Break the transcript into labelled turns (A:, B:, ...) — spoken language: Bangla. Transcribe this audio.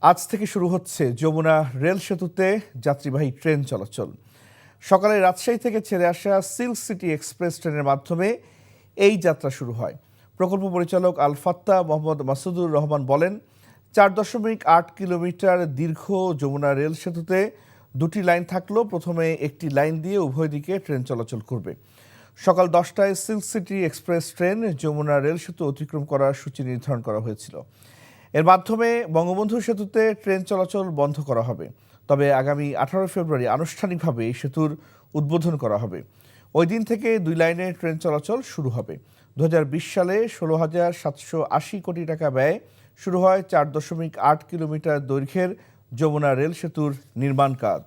A: আজ থেকে শুরু হচ্ছে যমুনা রেল সেতুতে যাত্রীবাহী ট্রেন চলাচল। সকালে রাজশাহী থেকে ছেড়ে আসা সিল্ক সিটি এক্সপ্রেস ট্রেনের মাধ্যমে এই যাত্রা শুরু হয়। প্রকল্প পরিচালক আল ফাত্তা মোহাম্মদ মাসুদুর রহমান বলেন, 4.8 কিলোমিটার দীর্ঘ যমুনা রেল সেতুতে দুটি লাইন থাকলেও প্রথমে একটি লাইন দিয়ে উভয় দিকে ট্রেন চলাচল করবে। সকাল 10টায় Silk City Express train Jamuna rail সেতু অতিক্রম করার সূচি নির্ধারণ করা হয়েছিল। এর মাধ্যমে বঙ্গবন্ধু সেতুতে ট্রেন চলাচল বন্ধ করা হবে। তবে আগামী 18 ফেব্রুয়ারি আনুষ্ঠানিকভাবে এই সেতুর উদ্বোধন করা হবে। ওই দিন থেকে দুই লাইনে ট্রেন চলাচল শুরু হবে। 2020 সালে 16,780 কোটি টাকা ব্যয়ে শুরু হয় 4.8 কিলোমিটার দৈর্ঘ্যের যমুনা রেল সেতুর নির্মাণ কাজ।